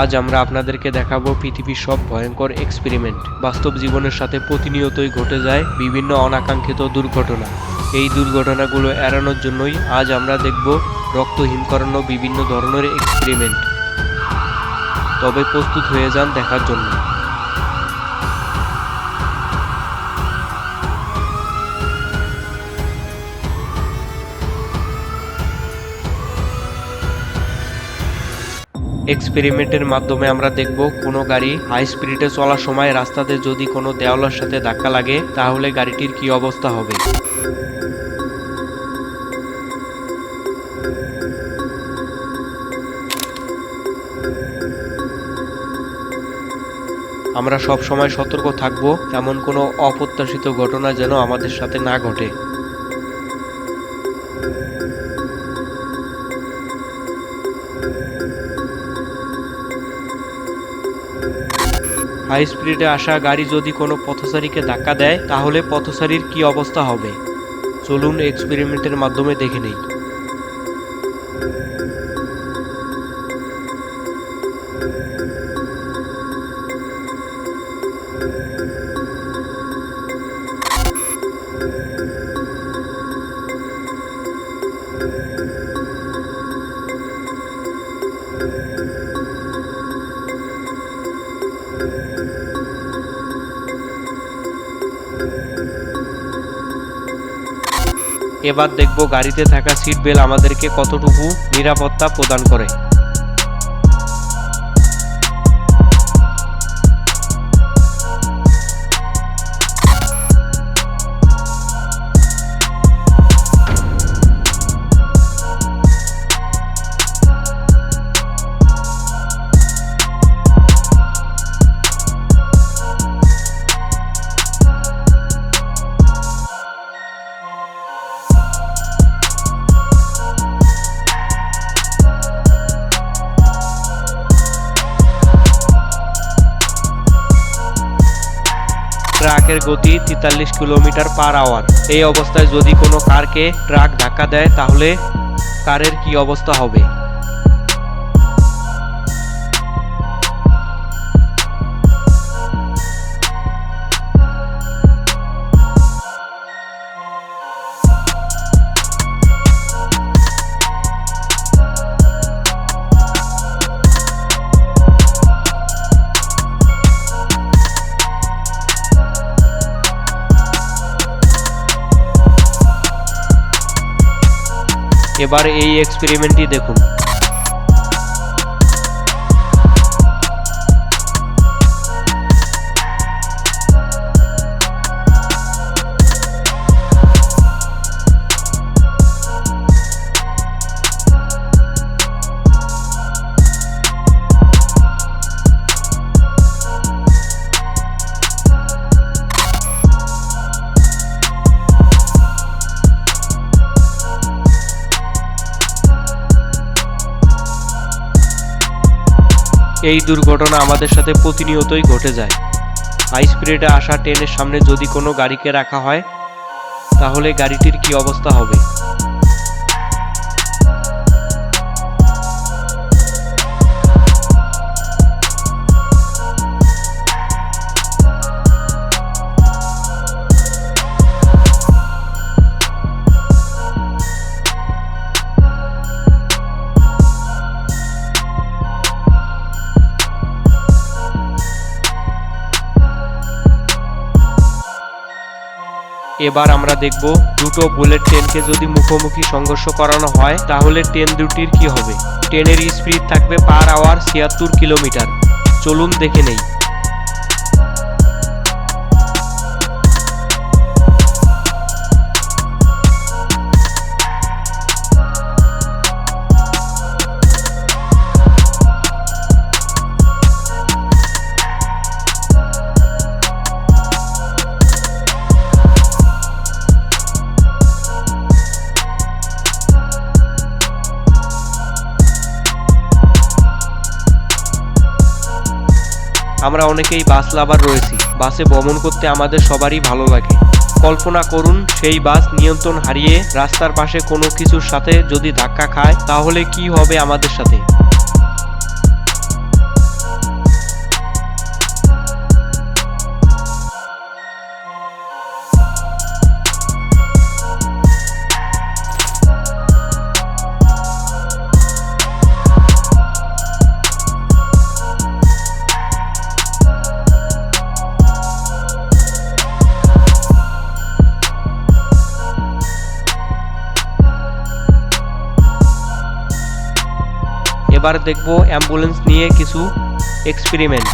আজ আমরা আপনাদেরকে দেখাবো পৃথিবীর সব ভয়ঙ্কর এক্সপেরিমেন্ট। বাস্তব জীবনের সাথে প্রতিনিয়তই ঘটে যায় বিভিন্ন অনাকাঙ্ক্ষিত দুর্ঘটনা। এই দুর্ঘটনাগুলো এড়ানোর জন্যই আজ আমরা দেখব রক্তহীন করানো বিভিন্ন ধরনের এক্সপেরিমেন্ট। তবে প্রস্তুত হয়ে যান দেখার জন্য। এক্সপেরিমেন্টের মাধ্যমে আমরা দেখব কোনো গাড়ি হাই স্পিডে চলার সময় রাস্তাতে যদি কোনো দেওয়ালের সাথে ধাক্কা লাগে তাহলে গাড়িটির কি অবস্থা হবে। আমরা সব সময় সতর্ক থাকব এমন কোনো অপ্রত্যাশিত ঘটনা যেন আমাদের সাথে না ঘটে। হাই স্পিডে আসা গাড়ি যদি কোনো পথচারীকে ধাক্কা দেয় তাহলে পথচারীর কি অবস্থা হবে। চলুন এক্সপেরিমেন্টের মাধ্যমে দেখে নেই। এবার দেখব গাড়িতে থাকা সিট বেল্ট আমাদেরকে কতটুকু নিরাপত্তা প্রদান করে। ট্রাকের গতি 43 কিলোমিটার/আওয়ার। এই অবস্থায় যদি কোনো কারকে ট্রাক ধাক্কা দেয় তাহলে কারের কি অবস্থা হবে। এবার এই এক্সপেরিমেন্টটি দেখুন। এই দুর্ঘটনা আমাদের সাথে প্রতিনিয়তই ঘটে যায়। হাই স্পিডে আসা ট্রেনের সামনে যদি কোনো গাড়িকে রাখা হয় তাহলে গাড়িটির কি অবস্থা হবে। এবার আমরা দেখব দুটো বুলেট ট্রেনকে যদি মুখোমুখি সংঘর্ষ করানো হয় তাহলে ট্রেন দুটির কি হবে। ট্রেনের স্পিড থাকবে পার আওয়ার 76 কিলোমিটার। চলুন দেখে নেই। আমরা অনেকেই বাস লাভার রয়েছি। বাসে ভ্রমণ করতে আমাদের সবারই ভালো লাগে। কল্পনা করুন সেই বাস নিয়ন্ত্রণ হারিয়ে রাস্তার পাশে কোনো কিছুর সাথে যদি ধাক্কা খায় তাহলে কি হবে আমাদের সাথে। এবার দেখব অ্যাম্বুলেন্স নিয়ে কিছু এক্সপেরিমেন্ট।